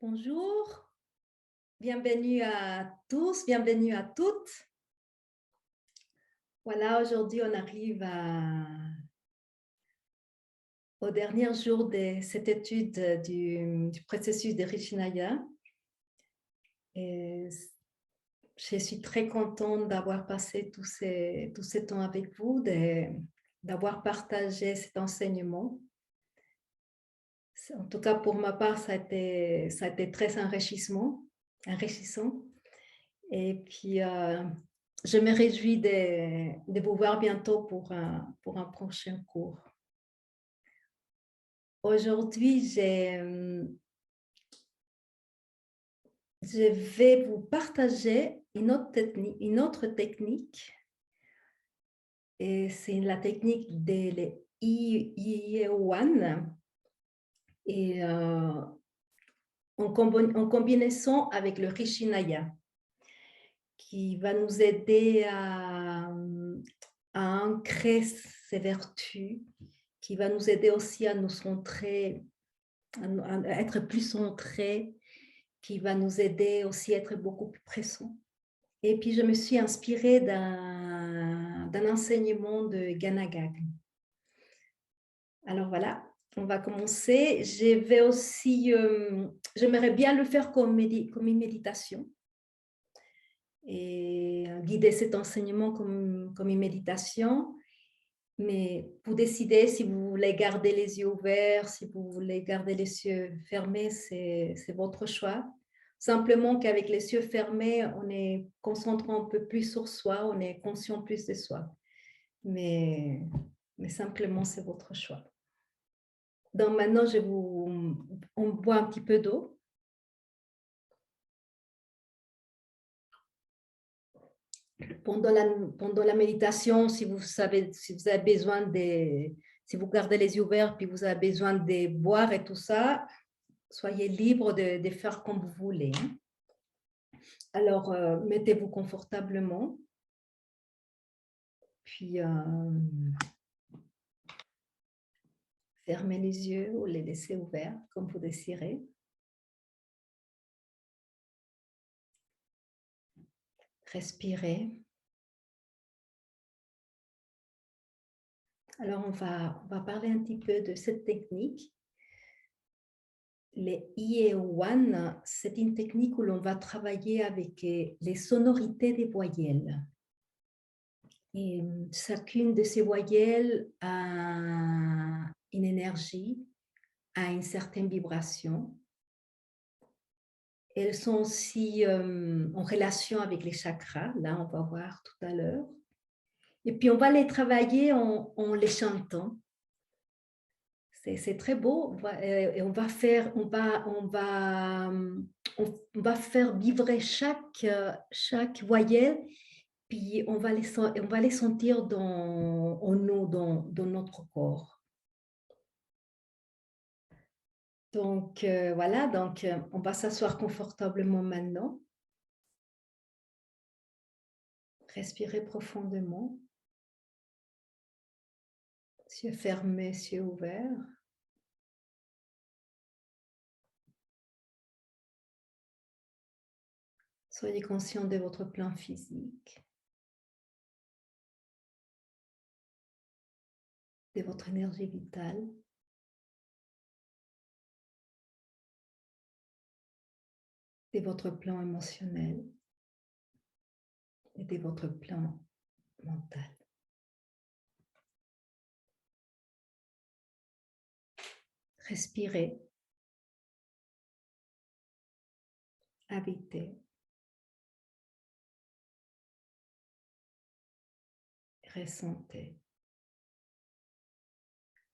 Bonjour, bienvenue à tous, bienvenue à toutes. Voilà, aujourd'hui on arrive au dernier jour de cette étude du processus de Rishinaya. Et je suis très contente d'avoir passé tout ce temps avec vous, d'avoir partagé cet enseignement. En tout cas, pour ma part, ça a été très enrichissant. Et puis, je me réjouis de vous voir bientôt pour un prochain cours. Aujourd'hui, je vais vous partager une autre technique. Et c'est la technique de l'IE1 et en combinaison avec le Rishinaya, qui va nous aider à ancrer ses vertus, qui va nous aider aussi à nous centrer, à être plus centrés, qui va nous aider aussi à être beaucoup plus présents. Et puis, je me suis inspirée d'un enseignement de Ganagag. Alors voilà, on va commencer. Je vais aussi, j'aimerais bien le faire comme une méditation et guider cet enseignement comme une méditation. Mais vous décidez si vous voulez garder les yeux ouverts, si vous voulez garder les yeux fermés, c'est votre choix. Simplement qu'avec les yeux fermés, on est concentré un peu plus sur soi, on est conscient plus de soi. Mais simplement, c'est votre choix. Donc maintenant, on boit un petit peu d'eau. Pendant la méditation, si vous avez besoin si vous gardez les yeux ouverts, puis vous avez besoin de boire et tout ça, soyez libre de faire comme vous voulez. Alors, mettez-vous confortablement. Puis, fermez les yeux ou les laissez ouverts, comme vous désirez. Respirez. Alors, on va parler un petit peu de cette technique. Les IE1, c'est une technique où l'on va travailler avec les sonorités des voyelles. Et chacune de ces voyelles a une énergie, a une certaine vibration. Elles sont aussi en relation avec les chakras, là on va voir tout à l'heure. Et puis on va les travailler en les chantant. C'est très beau. Et on va faire vibrer chaque voyelle, puis on va les sentir en nous, dans notre corps. Donc voilà, donc on va s'asseoir confortablement maintenant. Respirez profondément. Yeux fermés, yeux ouverts. Soyez conscient de votre plan physique, de votre énergie vitale. De votre plan émotionnel et de votre plan mental. Respirez, habitez, ressentez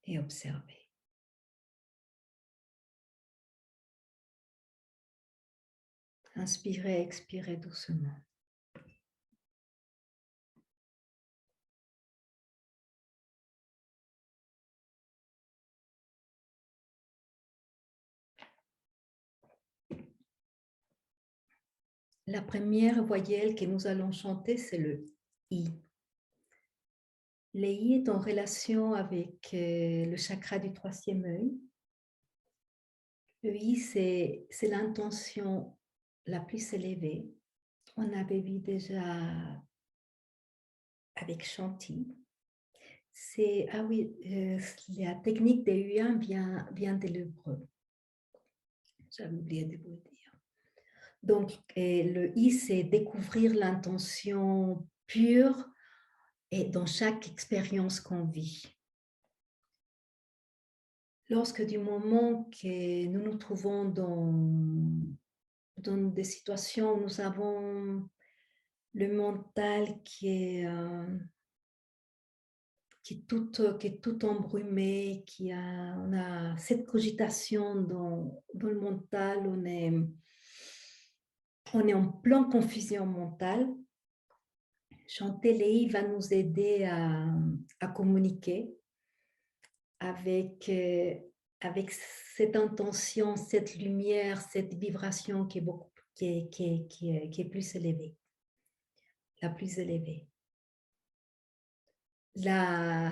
et observez. Inspirez, expirez doucement. La première voyelle que nous allons chanter, c'est le I. Le I est en relation avec le chakra du troisième œil. Le I, c'est l'intention la plus élevée. On avait vu déjà avec Chanty. C'est, ah oui, la technique des U1 vient de l'hébreu. J'avais oublié de vous le dire. Donc, le I, c'est découvrir l'intention pure et dans chaque expérience qu'on vit. Lorsque du moment que nous nous trouvons dans des situations où nous avons le mental qui est tout embrumé, on a cette cogitation dans le mental, on est en pleine confusion mentale. Chanter les I va nous aider à communiquer avec, avec cette intention, cette lumière, cette vibration qui est, qui est plus élevée, la plus élevée.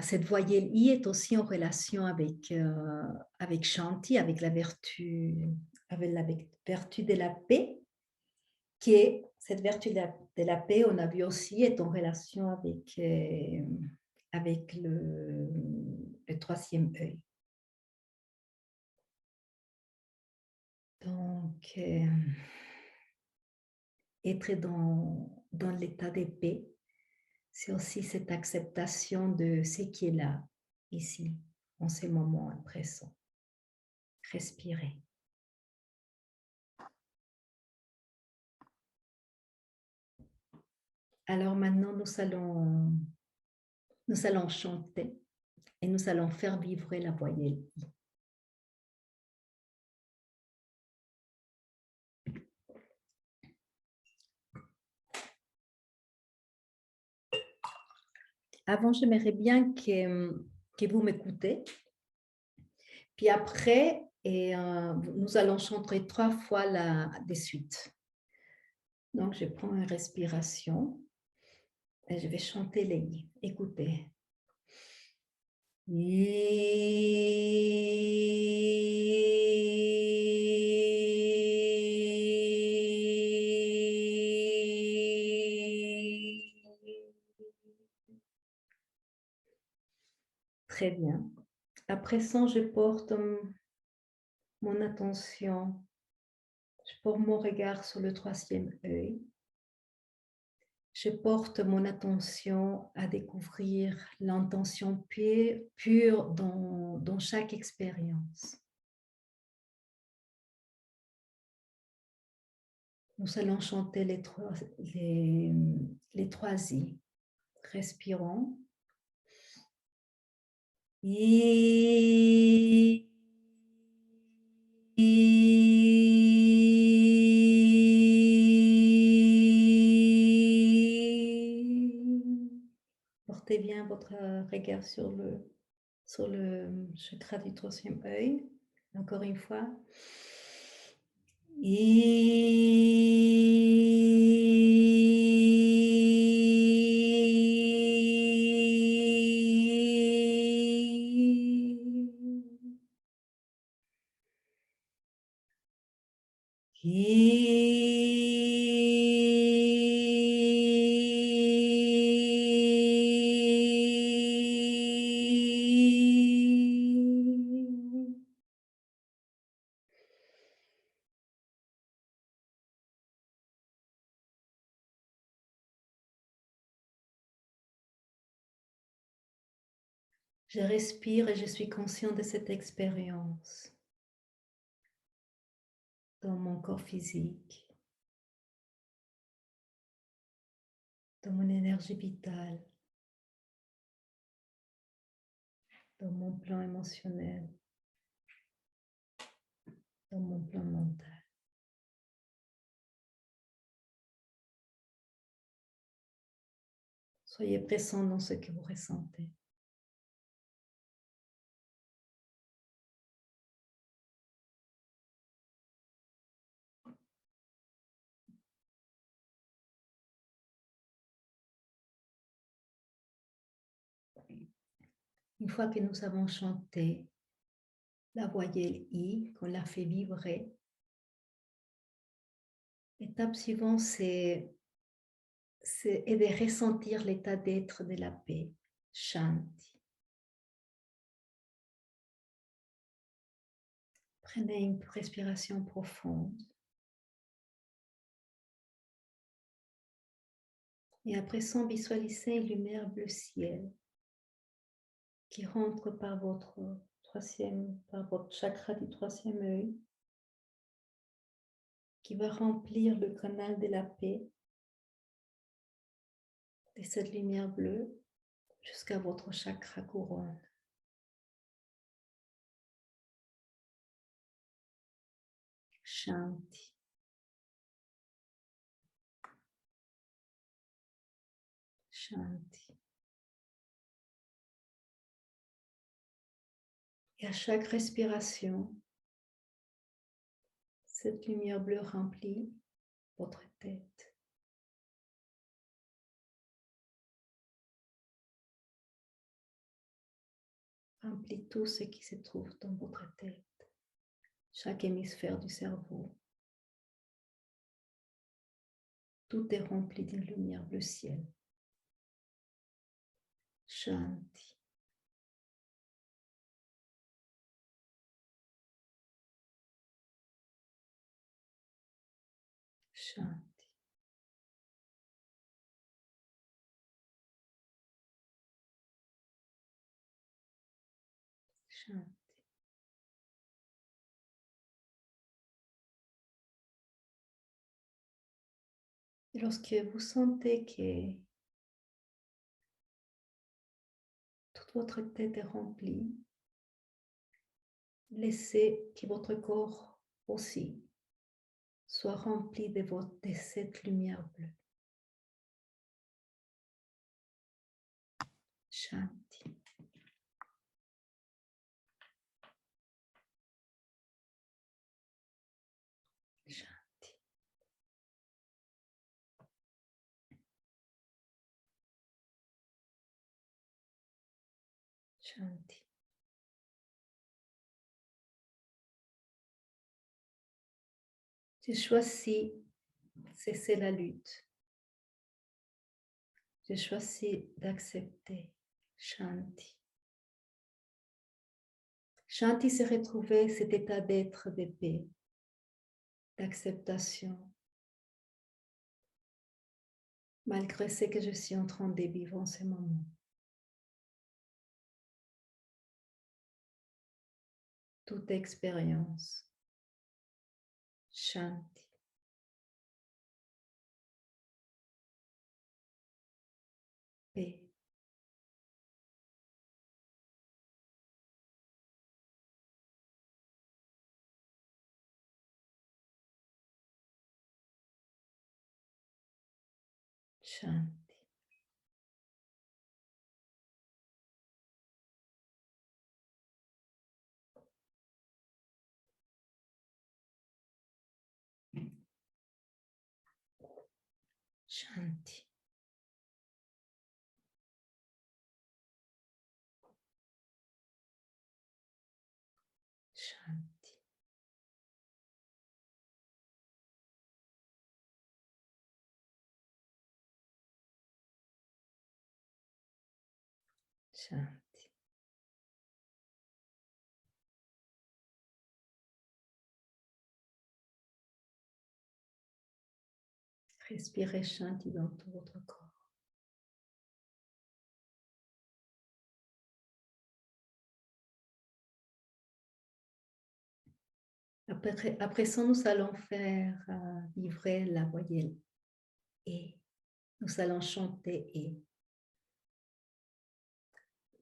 Cette voyelle I est aussi en relation avec Shanti, avec la vertu de la paix, qui est cette vertu de la paix, on a vu aussi, est en relation avec le troisième œil. Donc, être dans l'état de paix, c'est aussi cette acceptation de ce qui est là, ici, en ces moments présents. Respirer. Alors maintenant, nous allons chanter et nous allons faire vibrer la voyelle I. Avant, j'aimerais bien que vous m'écoutez. Puis après, nous allons chanter 3 fois des suites. Donc, je prends une respiration et je vais chanter les I. Écoutez. Très bien. À présent, je porte mon attention, je porte mon regard sur le troisième œil. Je porte mon attention à découvrir l'intention pure dans chaque expérience. Nous allons chanter les trois I. Respirons. I. Portez bien votre regard sur le chakra du troisième œil. Encore une fois. Je respire et je suis conscient de cette expérience dans mon corps physique, dans mon énergie vitale, dans mon plan émotionnel, dans mon plan mental. Soyez présent dans ce que vous ressentez. Une fois que nous avons chanté la voyelle I, qu'on la fait vibrer. L'étape suivante, c'est de ressentir l'état d'être de la paix, Shanti. Prenez une respiration profonde. Et après ça, visualisez une lumière bleu ciel qui rentre par votre chakra du troisième œil, qui va remplir le canal de la paix de cette lumière bleue jusqu'à votre chakra couronne. Shanti. Shanti. Et à chaque respiration, cette lumière bleue remplit votre tête. Remplit tout ce qui se trouve dans votre tête, chaque hémisphère du cerveau. Tout est rempli d'une lumière bleu ciel. Shanti. Shanti. Shanti. Et lorsque vous sentez que toute votre tête est remplie, laissez que votre corps aussi soit rempli de cette lumière bleue. Shanti. Shanti. Shanti. Je choisis cesser la lutte. Je choisis d'accepter. Shanti. Shanti, c'est retrouver cet état d'être de paix, d'acceptation, malgré ce que je suis en train de vivre en ce moment. Toute expérience. Shanti. Paix. Shanti. Shanti. Shanti. Shanti. Respirez Shanti dans tout votre corps. Après ça, nous allons faire vibrer la voyelle E. Nous allons chanter E.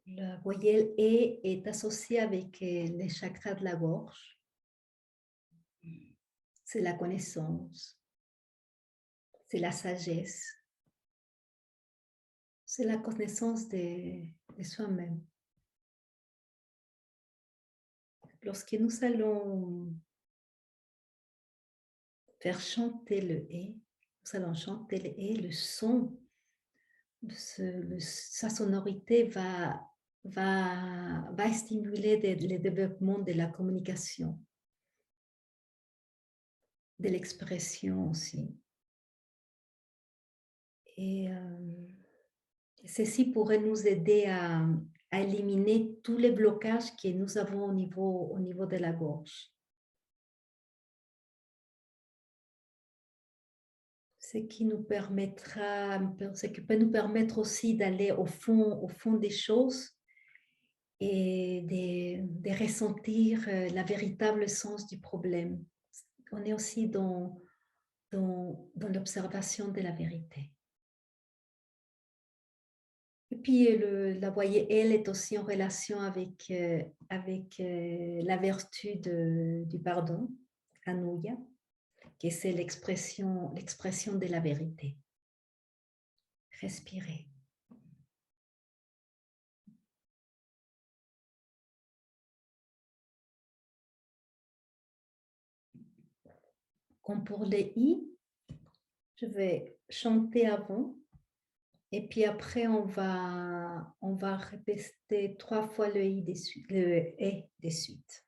La voyelle E est associée avec les chakras de la gorge. C'est la connaissance, c'est la sagesse, c'est la connaissance de soi-même. Lorsque nous allons faire chanter le E, nous allons chanter le E, le son, sa sonorité va va stimuler le développement de la communication, de l'expression aussi. Et ceci pourrait nous aider à éliminer tous les blocages que nous avons au niveau de la gorge. Ce qui nous permettra, ce qui peut nous permettre aussi d'aller au fond des choses et de ressentir la véritable sens du problème. On est aussi dans l'observation de la vérité. Et puis, la voyez, elle est aussi en relation avec, la vertu du pardon, Anuya, qui c'est l'expression de la vérité. Respirez. Comme pour les i, je vais chanter avant et puis après on va répéter 3 fois le i des suite, le et des suites.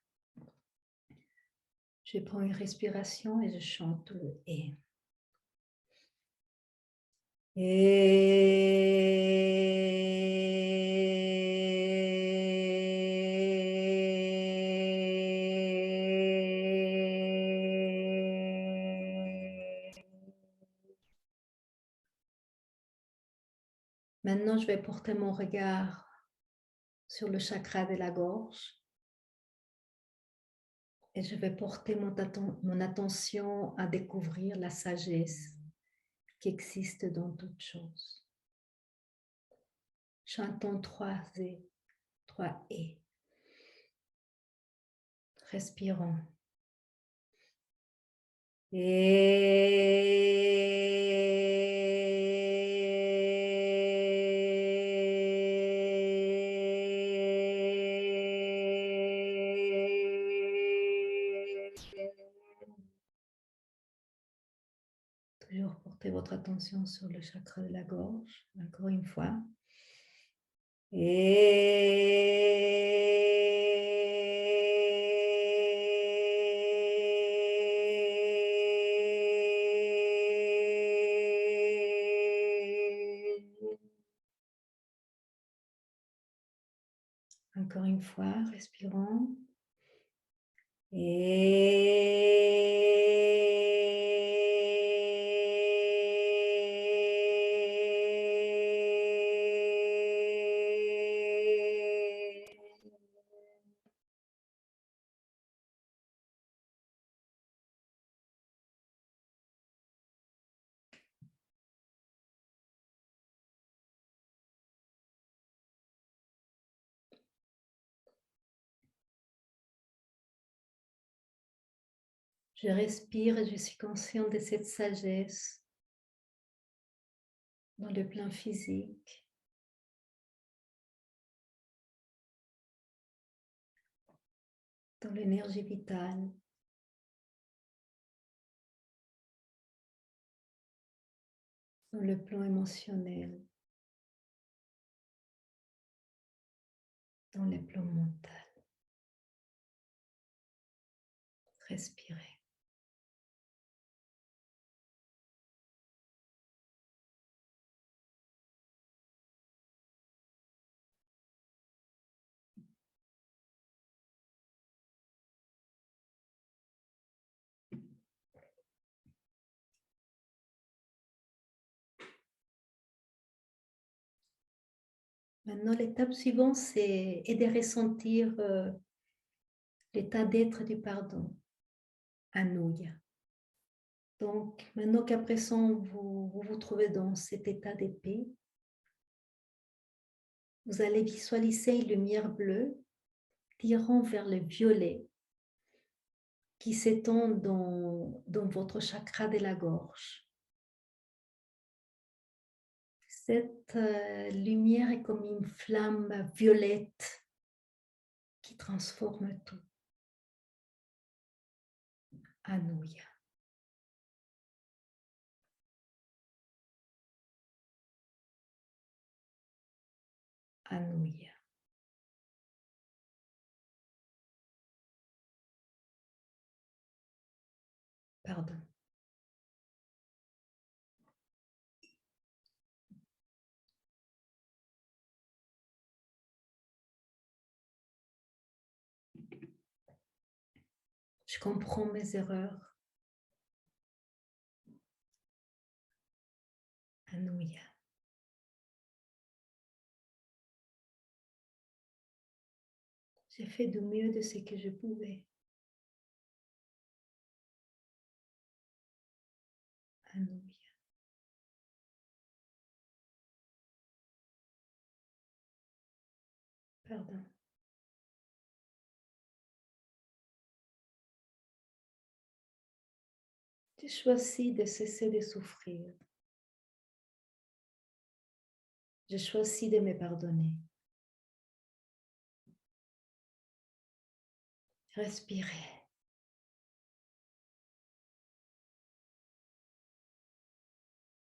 Je prends une respiration et je chante le et. Maintenant, je vais porter mon regard sur le chakra de la gorge et je vais porter mon attention à découvrir la sagesse qui existe dans toute chose. Chantons 3 et, 3 et. Respirons. Toujours portez votre attention sur le chakra de la gorge, encore une fois. Encore une fois, respirons. Je respire et je suis consciente de cette sagesse dans le plan physique. Dans l'énergie vitale. Dans le plan émotionnel. Dans le plan mental. Respirez. Maintenant, l'étape suivante, c'est de ressentir l'état d'être du pardon, Anuya. Donc, maintenant qu'à présent, vous trouvez dans cet état de paix, vous allez visualiser une lumière bleue tirant vers le violet qui s'étend dans votre chakra de la gorge. Cette lumière est comme une flamme violette qui transforme tout. Anuya. Anuya. Pardon. Je comprends mes erreurs. Alléluia. J'ai fait du mieux de ce que je pouvais. Alléluia. Pardon. J'ai choisi de cesser de souffrir. J'ai choisi de me pardonner. Respirez.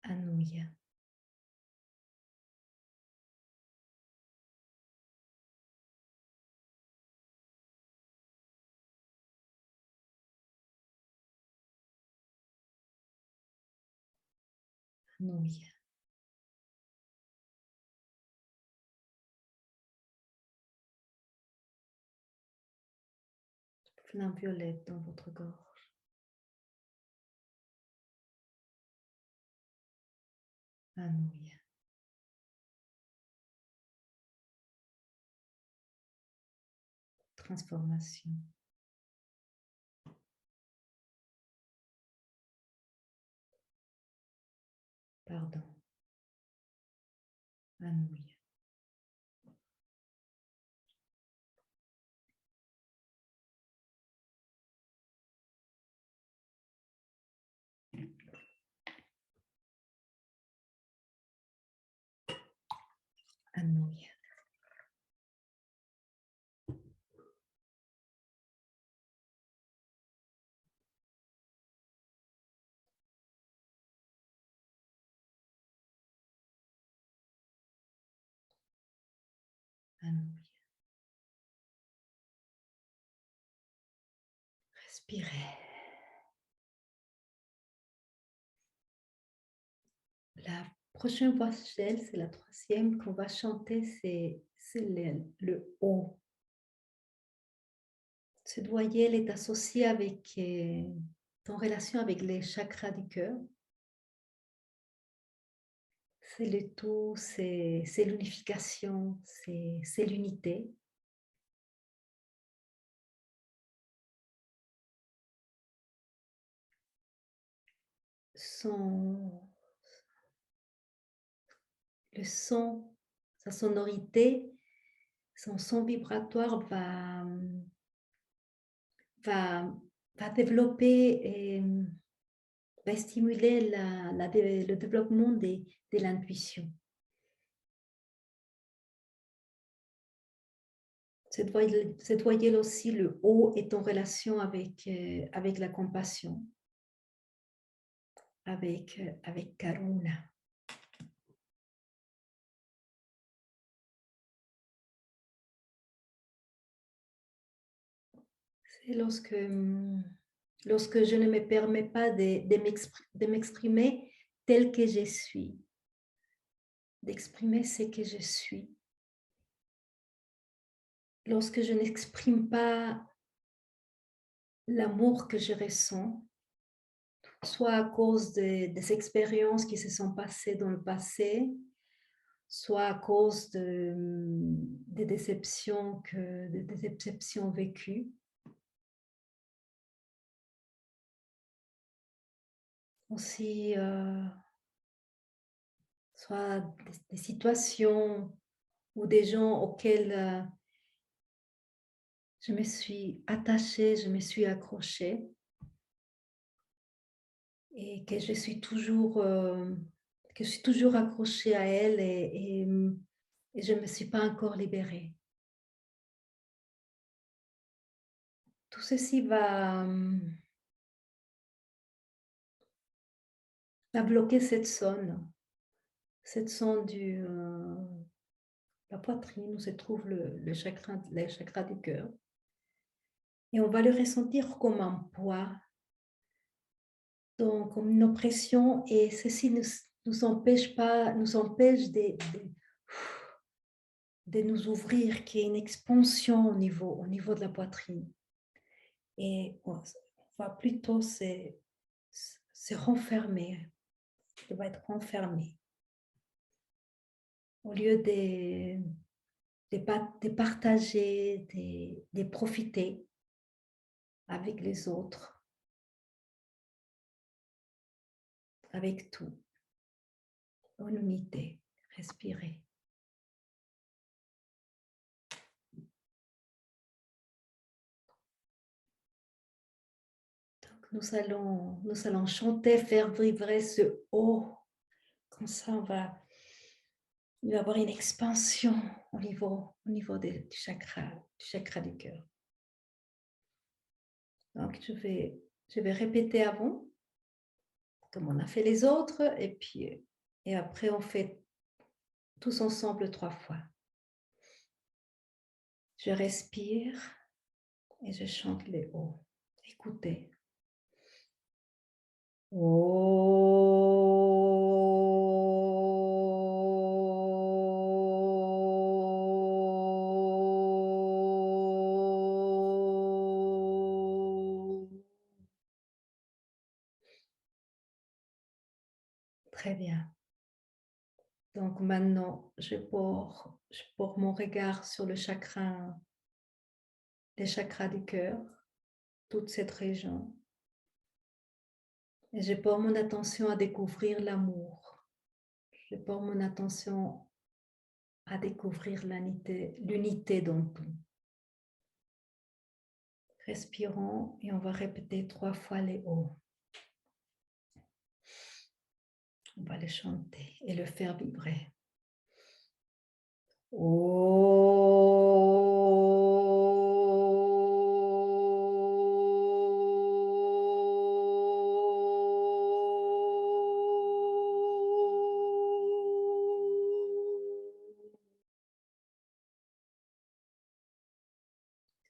Alléluia. Alléluia. Flamme violette dans votre gorge. Alléluia. Transformation. Pardon. Alléluia. Alléluia. Alléluia. Respirez. La prochaine voix, c'est la troisième qu'on va chanter, c'est le O. Cette voyelle est associée avec en relation avec les chakras du cœur. C'est le tout, c'est l'unification, c'est l'unité. Son, le son, sa sonorité, son son vibratoire va, va développer et va stimuler le développement de l'intuition. Cette voyelle aussi, le O, est en relation avec la compassion, avec Karuna. C'est lorsque je ne me permets pas de m'exprimer tel que je suis, d'exprimer ce que je suis. Lorsque je n'exprime pas l'amour que je ressens, soit à cause des expériences qui se sont passées dans le passé, soit à cause des déceptions vécues. Aussi, soit des situations ou des gens auxquels je me suis attachée, je me suis accrochée et que je suis toujours accrochée à elle et je ne me suis pas encore libérée. Tout ceci va bloquer cette zone la poitrine où se trouve le chakra du cœur. Et on va le ressentir comme un poids donc comme une oppression et ceci nous empêche de nous ouvrir, qu'il y ait une expansion au niveau de la poitrine et on va plutôt se renfermer, on va être renfermé au lieu de partager, de profiter avec les autres, avec tout, en unité, respirer. Donc nous allons chanter, faire vibrer ce haut, comme ça il va y avoir une expansion au niveau du chakra du cœur. Donc je vais répéter avant, comme on a fait les autres, et après on fait tous ensemble 3 fois. Je respire et je chante les hauts. Écoutez. Très bien. Donc maintenant, je porte mon regard sur les chakras du cœur, toute cette région. Et je porte mon attention à découvrir l'amour. Je porte mon attention à découvrir l'unité dans tout. Respirons et on va répéter 3 fois les hauts. On va le chanter et le faire vibrer.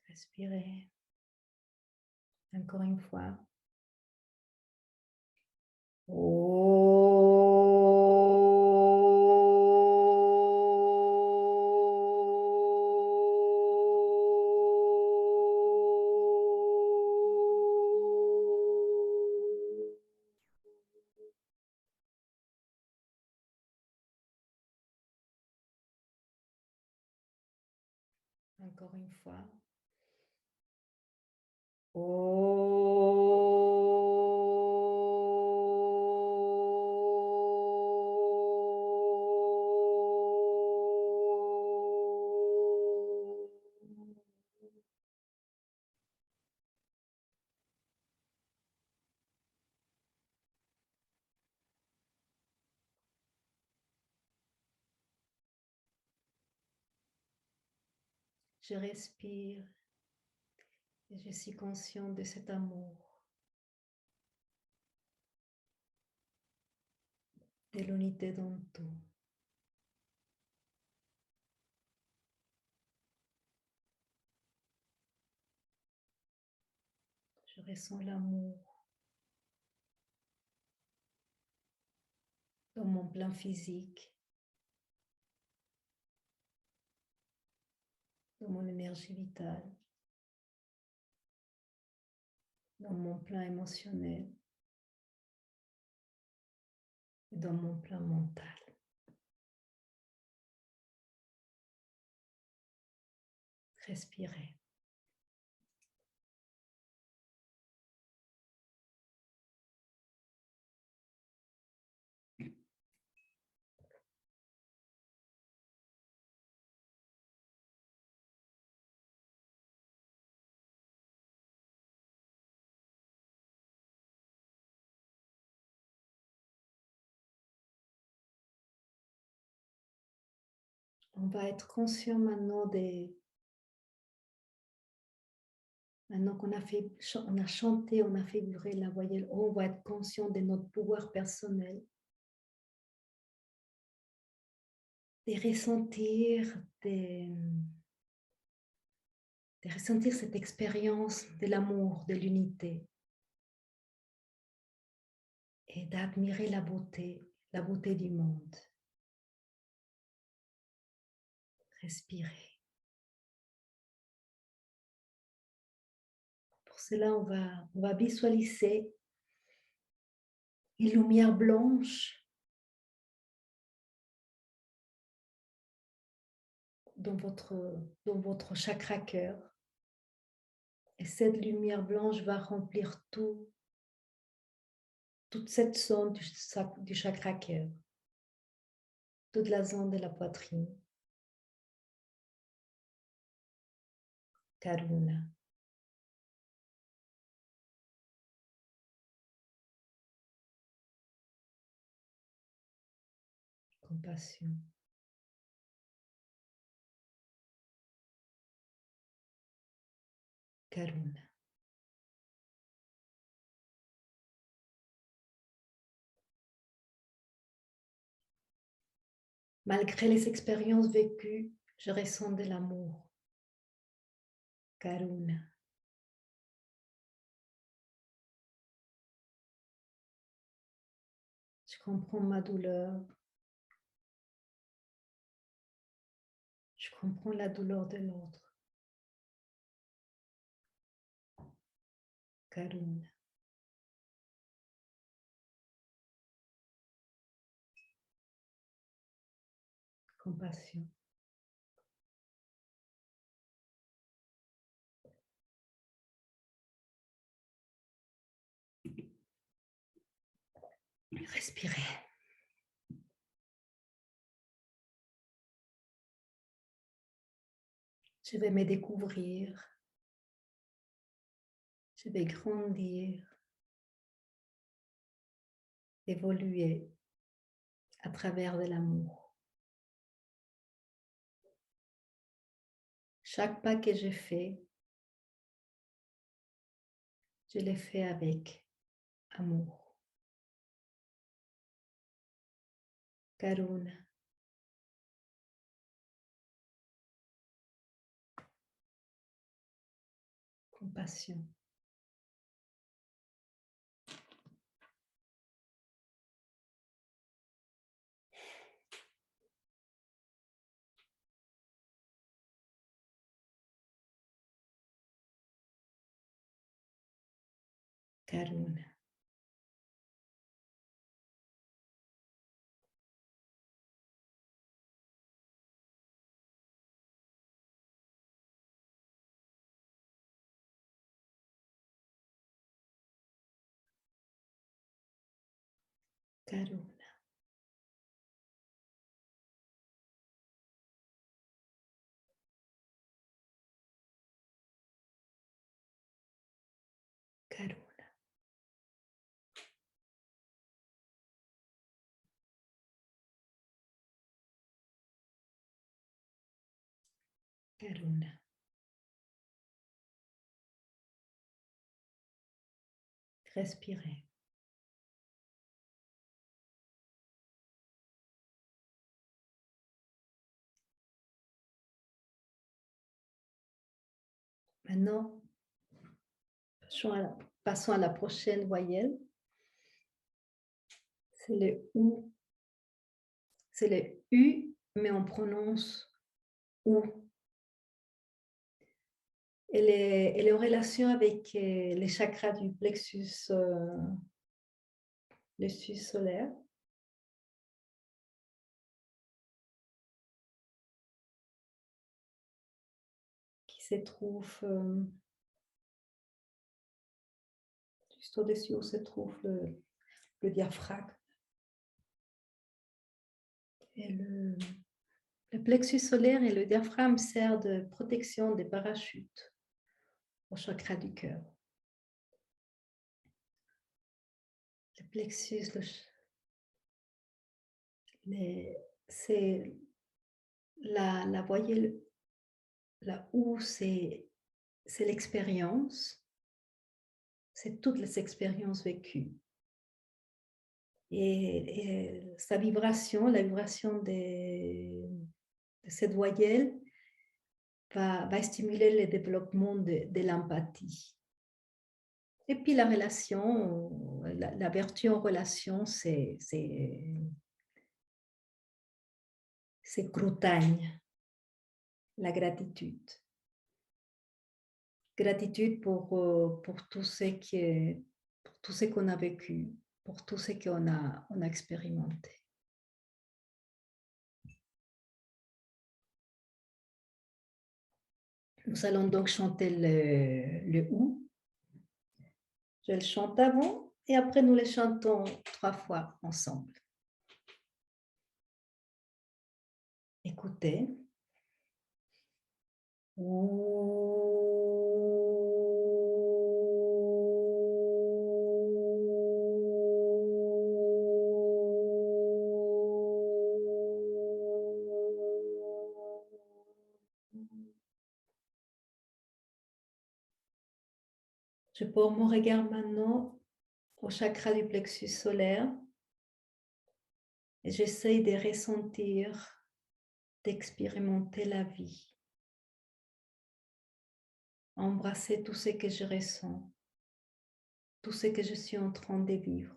Respirez. Encore une fois. Encore une fois. Je respire et je suis consciente de cet amour, de l'unité dans tout. Je ressens l'amour dans mon plan physique, dans mon énergie vitale, dans mon plan émotionnel et dans mon plan mental. Respirez. On va être conscient maintenant maintenant qu'on on a chanté, on a fait vibrer la voyelle O, on va être conscient de notre pouvoir personnel, de ressentir, de ressentir cette expérience de l'amour, de l'unité. et d'admirer la beauté du monde. Respirez. Pour cela, on va visualiser une lumière blanche dans votre chakra cœur. Et cette lumière blanche va remplir toute cette zone du chakra cœur, toute la zone de la poitrine. Karuna. Compassion. Karuna. Malgré les expériences vécues, je ressens de l'amour. Karuna. Je comprends ma douleur. Je comprends la douleur de l'autre. Karuna. Compassion. Respirez. Je vais me découvrir. Je vais grandir, évoluer à travers de l'amour. Chaque pas que je fais, je le fais avec amour. Karuna. Compassion. Karuna. Karuna. Karuna. Karuna. Respirez. Maintenant, passons à la prochaine voyelle. C'est le OU. C'est le U, mais on prononce OU. Elle est en relation avec les chakras du plexus solaire. Qui se trouve juste au-dessus où se trouve le diaphragme. Et le plexus solaire et le diaphragme servent de protection des parachutes au chakra du cœur. Le plexus, c'est la voyelle, la OU, c'est l'expérience, c'est toutes les expériences vécues. Et sa vibration, la vibration de cette voyelle va stimuler le développement de l'empathie. Et puis la relation, la vertu en relation, c'est Groutagne, la gratitude. Gratitude pour tout ce pour tout ce qu'on a vécu, pour tout ce on a expérimenté. Nous allons donc chanter le ou. Je le chante avant et après nous le chantons 3 fois ensemble. Écoutez. Je porte mon regard maintenant au chakra du plexus solaire et j'essaye de ressentir, d'expérimenter la vie, embrasser tout ce que je ressens, tout ce que je suis en train de vivre,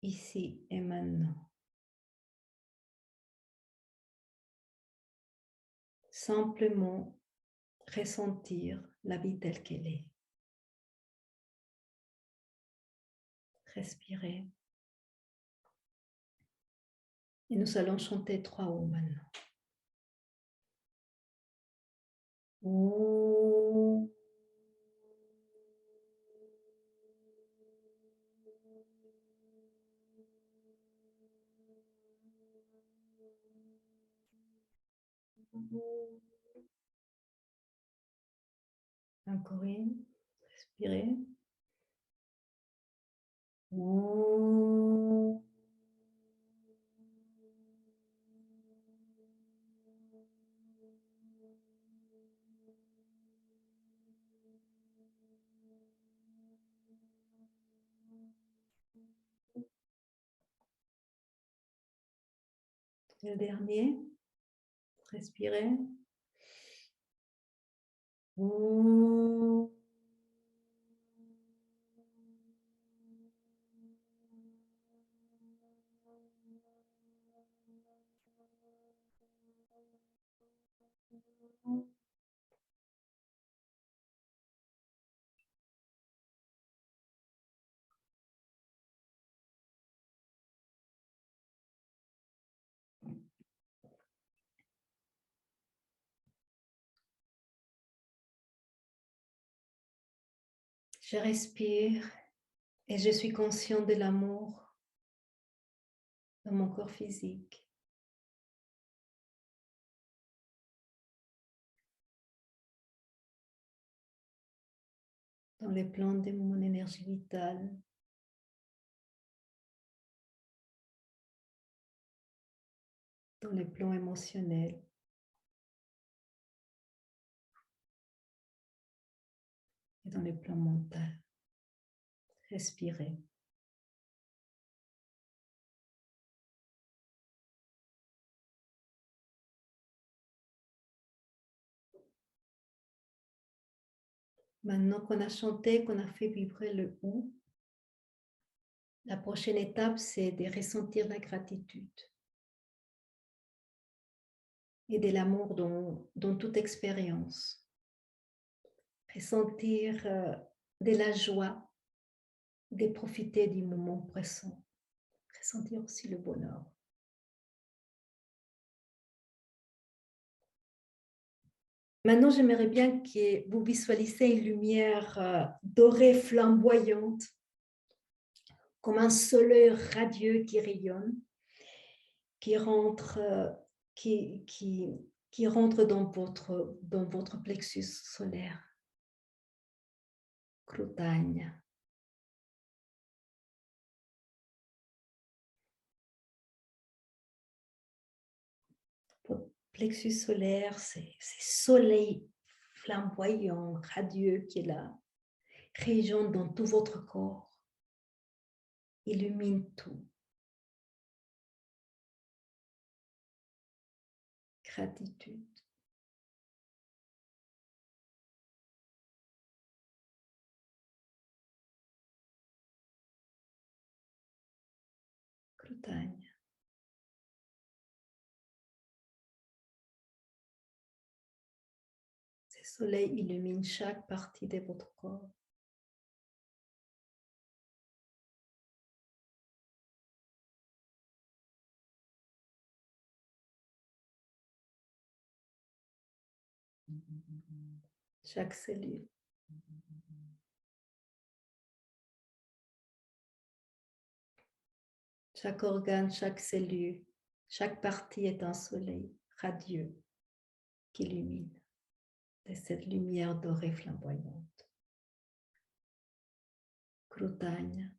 ici et maintenant. Simplement ressentir la vie telle qu'elle est. Respirer. Et nous allons chanter 3 mots maintenant. Ouh. Encore une. Respirez. Ouh. Le dernier. Respirez. Ouh. Je respire et je suis conscient de l'amour dans mon corps physique. Dans les plans de mon énergie vitale. Dans les plans émotionnels. Et dans les plans mentaux. Respirez. Maintenant qu'on a chanté, qu'on a fait vibrer le ou, la prochaine étape, c'est de ressentir la gratitude et de l'amour dans toute expérience. Ressentir de la joie, de profiter du moment présent. Ressentir aussi le bonheur. Maintenant, j'aimerais bien que vous visualisiez une lumière dorée flamboyante, comme un soleil radieux qui rayonne, qui rentre, qui rentre dans votre plexus solaire. Groutagne. Votre plexus solaire, c'est soleil flamboyant, radieux qui est là, rayonne dans tout votre corps, illumine tout. Gratitude. Bretagne. Ce soleil illumine chaque partie de votre corps. Chaque cellule. Chaque organe, chaque cellule, chaque partie est un soleil radieux qui illumine de cette lumière dorée flamboyante. Bretagne.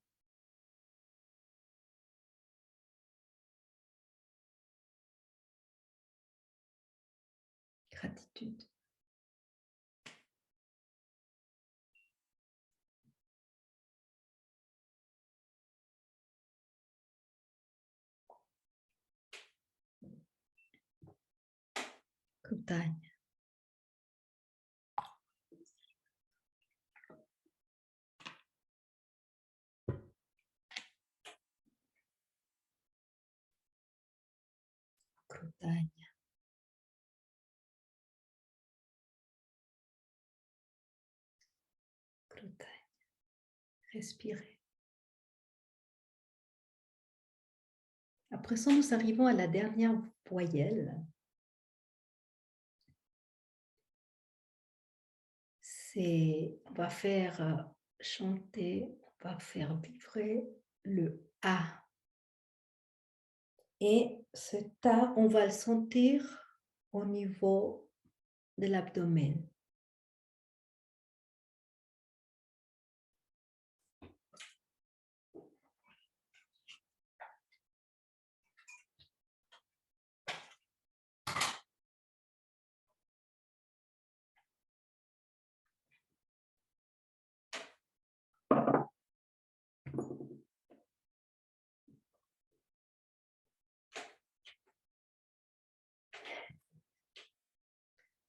Gratitude. Bretagne. Bretagne. Bretagne. Respirez. À présent, nous arrivons à la dernière voyelle. On va faire chanter, on va faire vibrer le A. Et cet A, on va le sentir au niveau de l'abdomen.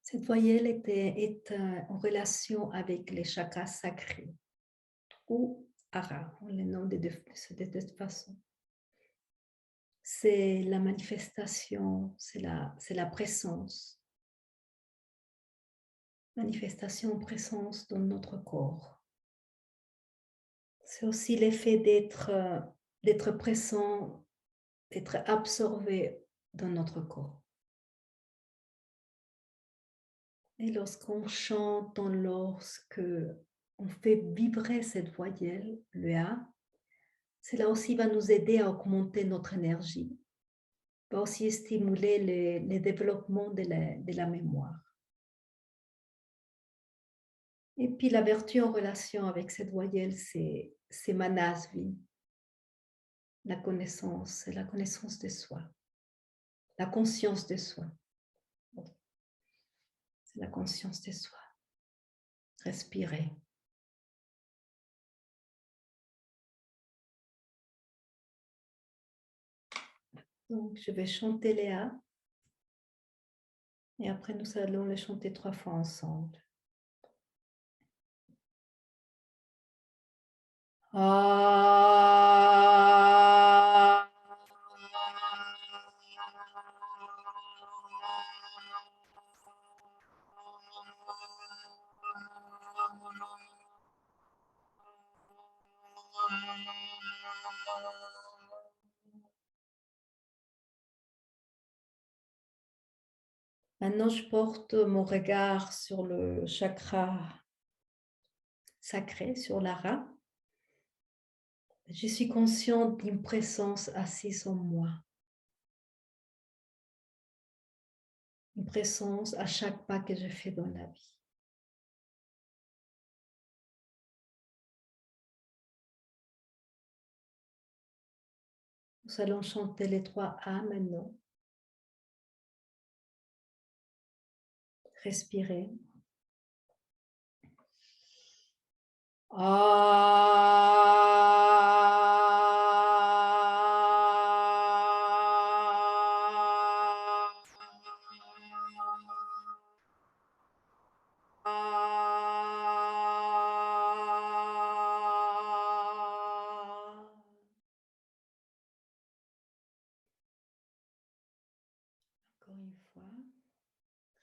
Cette voyelle est en relation avec les chakras sacrés ou Ara, on les nomme de deux façons. C'est la manifestation, c'est la présence. Manifestation, présence dans notre corps. C'est aussi l'effet d'être présent, d'être absorbé dans notre corps. Et lorsqu'on chante, lorsqu'on fait vibrer cette voyelle, le A, cela aussi va nous aider à augmenter notre énergie, va aussi stimuler le développement de la mémoire. Et puis la vertu en relation avec cette voyelle, c'est Manasvi, la connaissance de soi, la conscience de soi. C'est la conscience de soi. Respirez. Donc, je vais chanter Léa. Et après, nous allons les chanter 3 fois ensemble. Ah. Maintenant, je porte mon regard sur le chakra sacré, sur l'ara. Je suis consciente d'une présence assise en moi. Une présence à chaque pas que je fais dans la vie. Nous allons chanter les 3 A maintenant. Respirez.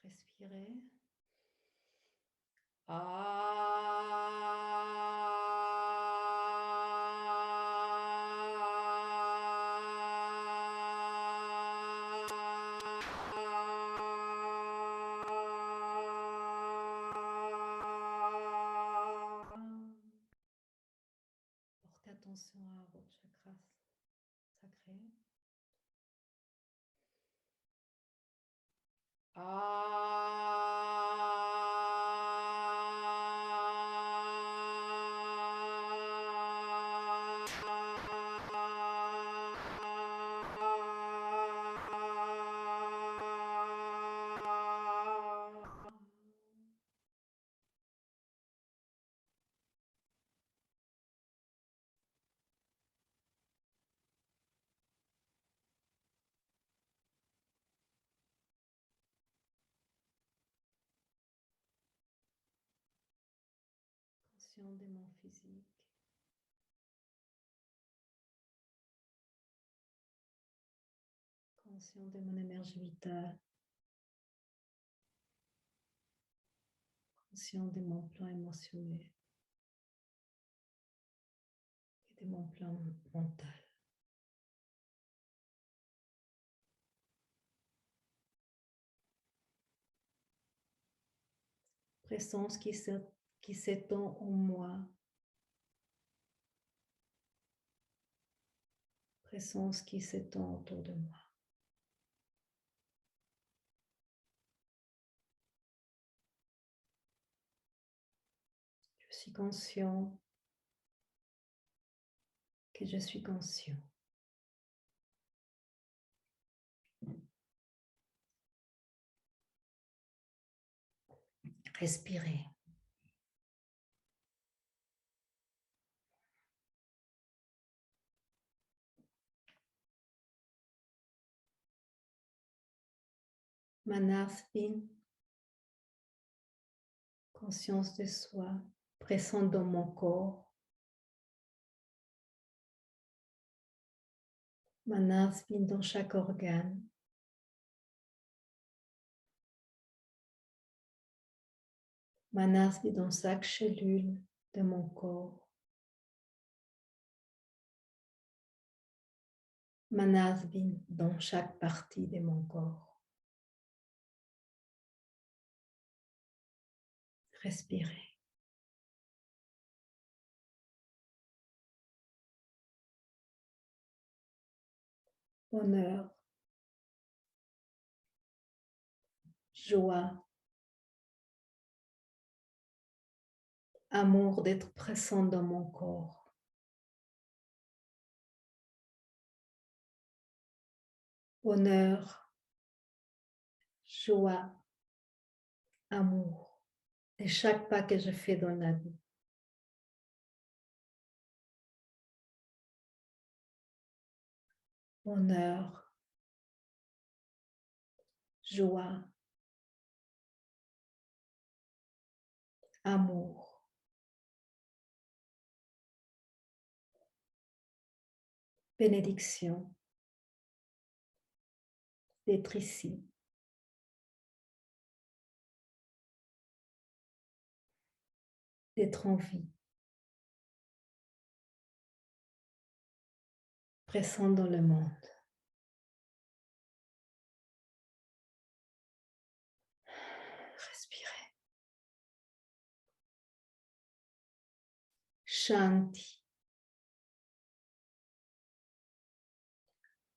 Respirez. Portez attention à votre chakra sacré. Conscient de mon physique. Conscient de mon énergie vitale. Conscient de mon plan émotionnel et de mon plan mental. Présence qui s'étend en moi. Présence qui s'étend autour de moi. Je suis conscient que je suis conscient. Respirez. Manasvin, conscience de soi, présente dans mon corps. Manasvin dans chaque organe. Manasvin dans chaque cellule de mon corps. Manasvin dans chaque partie de mon corps. Respirez. Bonheur, joie, amour d'être présent dans mon corps. Bonheur, joie, amour de chaque pas que je fais dans la vie. Bonheur, joie, amour. Bénédiction d'être ici. D'être en vie. Présent dans le monde. Respirez. Shanti.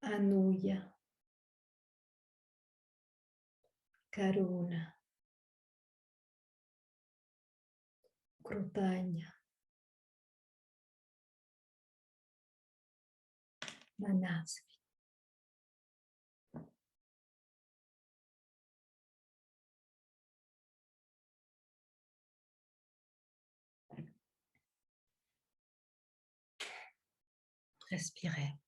Anuya. Karuna. Krutanya. Manasvi. Respirez.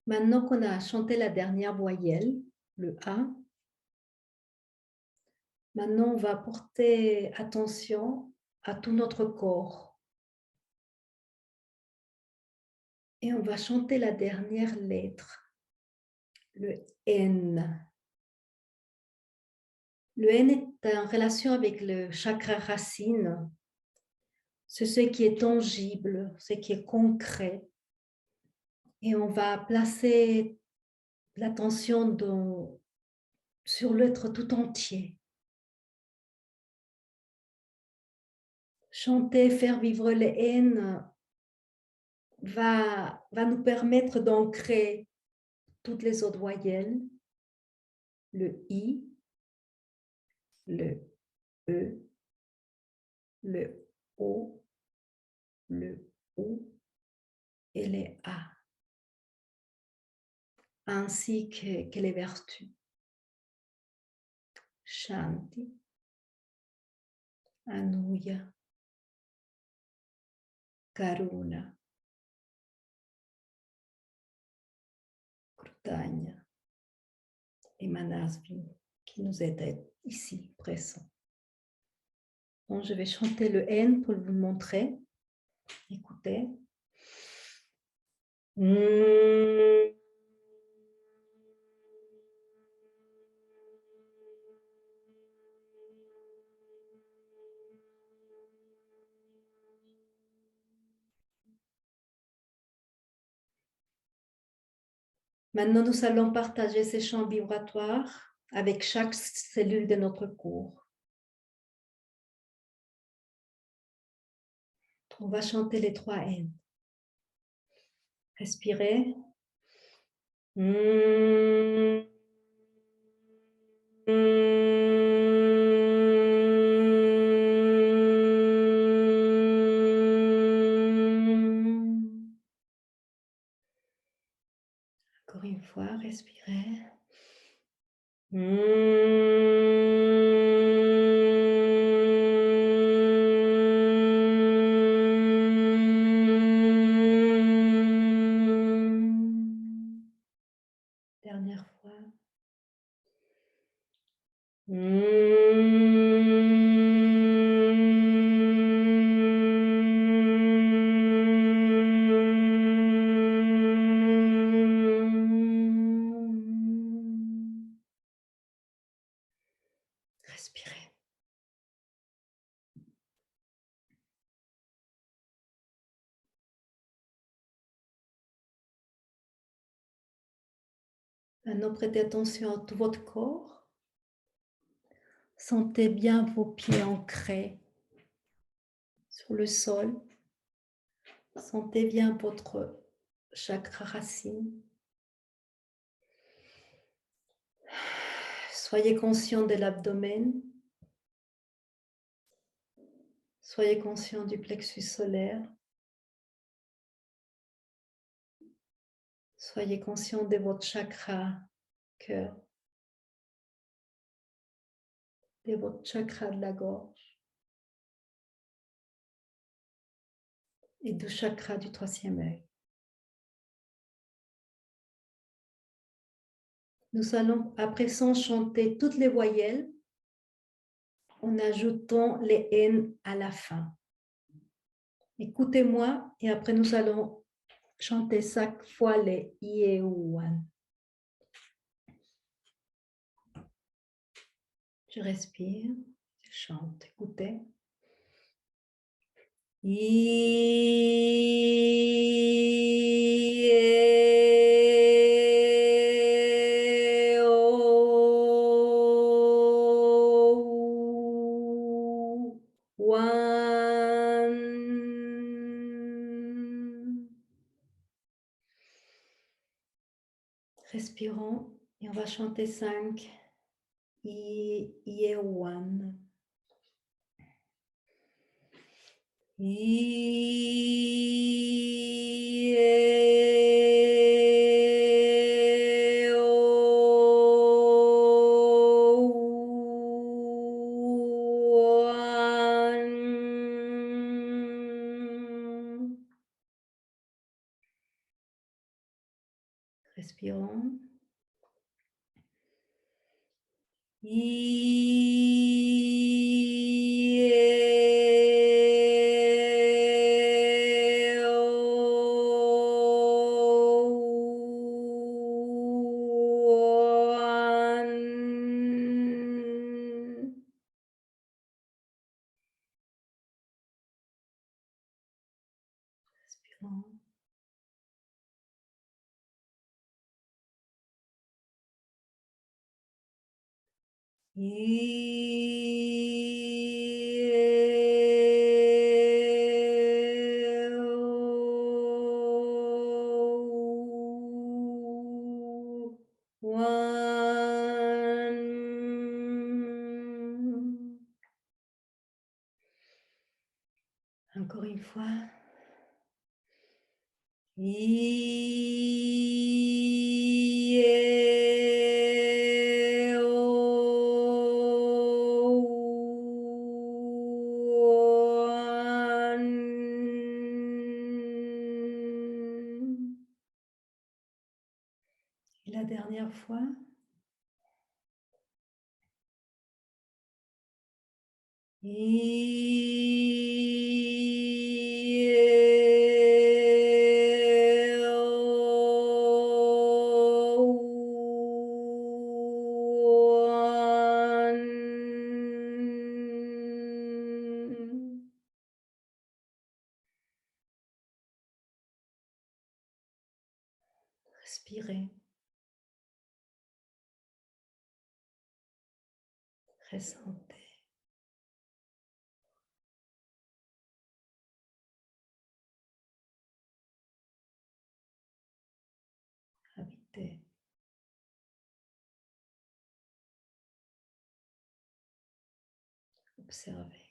Maintenant qu'on a chanté la dernière voyelle, le A, maintenant on va porter attention à tout notre corps. Et on va chanter la dernière lettre, le N. Le N est en relation avec le chakra racine. C'est ce qui est tangible, ce qui est concret. Et on va placer l'attention sur l'être tout entier. Chanter, faire vivre les N va nous permettre d'ancrer toutes les autres voyelles, le I, le E, le O, le OU et les A, ainsi que les vertus. Shanti, Anuya, Karuna, Krutanya et Manasvi qui nous aident ici, présents. Bon, je vais chanter le N pour vous montrer. Écoutez. Maintenant, nous allons partager ces chants vibratoires avec chaque cellule de notre corps. On va chanter les 3 N. Respirez. Encore une fois, respirez. Dernière fois. Respirez. Maintenant, prêtez attention à tout votre corps. Sentez bien vos pieds ancrés sur le sol. Sentez bien votre chakra racine. Soyez conscient de l'abdomen. Soyez conscient du plexus solaire. Soyez conscient de votre chakra cœur, de votre chakra de la gorge et du chakra du 3e œil. Nous allons à présent chanter toutes les voyelles en ajoutant les N à la fin. Écoutez-moi et après nous allons chanter chaque fois les I et OU. Je respire, je chante, écoutez. Respirons et on va chanter 5. I, one. Respirons. doucement. One. Encore une fois. Et la dernière fois. Respirez. Ressentez. Habitez. Observez.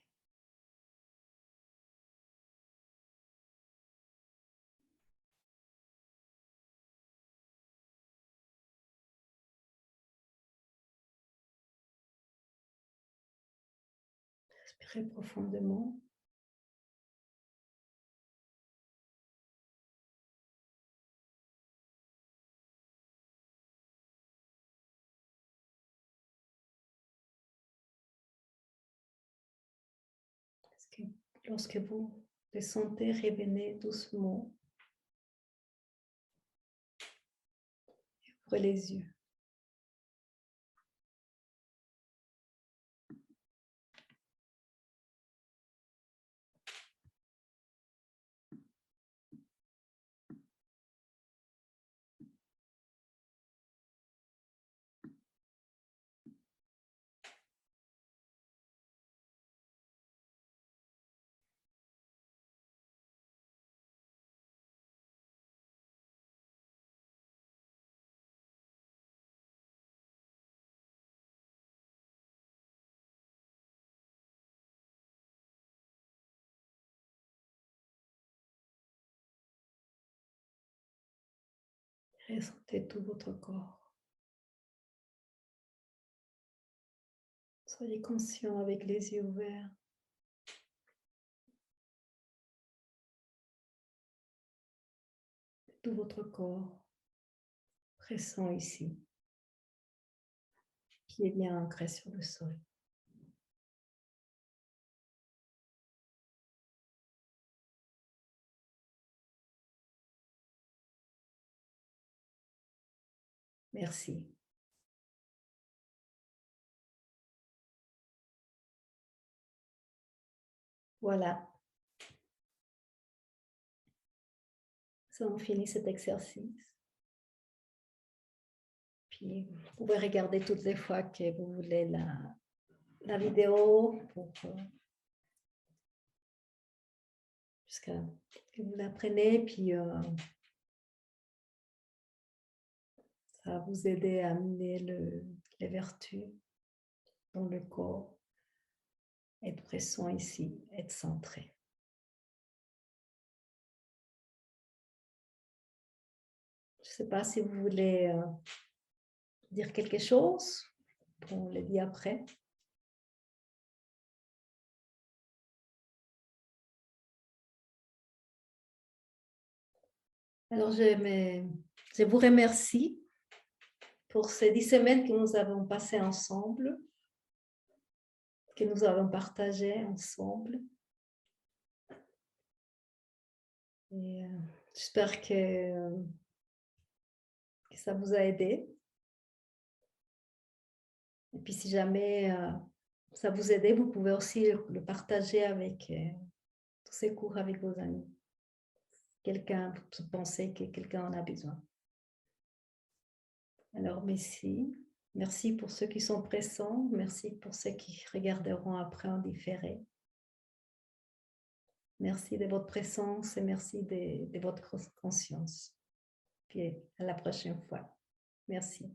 Respirez profondément. Lorsque vous descendez, revenez doucement. Ouvrez les yeux. Ressentez tout votre corps. Soyez conscient avec les yeux ouverts. Tout votre corps pressant ici, qui est bien ancré sur le sol. Merci. Voilà. Ça, on finit cet exercice. Puis, vous pouvez regarder toutes les fois que vous voulez la vidéo pour jusqu'à que vous l'apprenez. Puis, ça va vous aider à amener les vertus dans le corps. Être présent ici, être centré. Je ne sais pas si vous voulez dire quelque chose. On le dit après. Alors, je vous remercie pour ces 10 semaines que nous avons passées ensemble, que nous avons partagées ensemble. Et j'espère que ça vous a aidé. Et puis, si jamais ça vous a aidé, vous pouvez aussi le partager avec tous ces cours avec vos amis. quelqu'un, penser que quelqu'un en a besoin. Alors, merci. Merci pour ceux qui sont pressants. Merci pour ceux qui regarderont après en différé. Merci de votre présence et merci de votre conscience. Puis à la prochaine fois. Merci.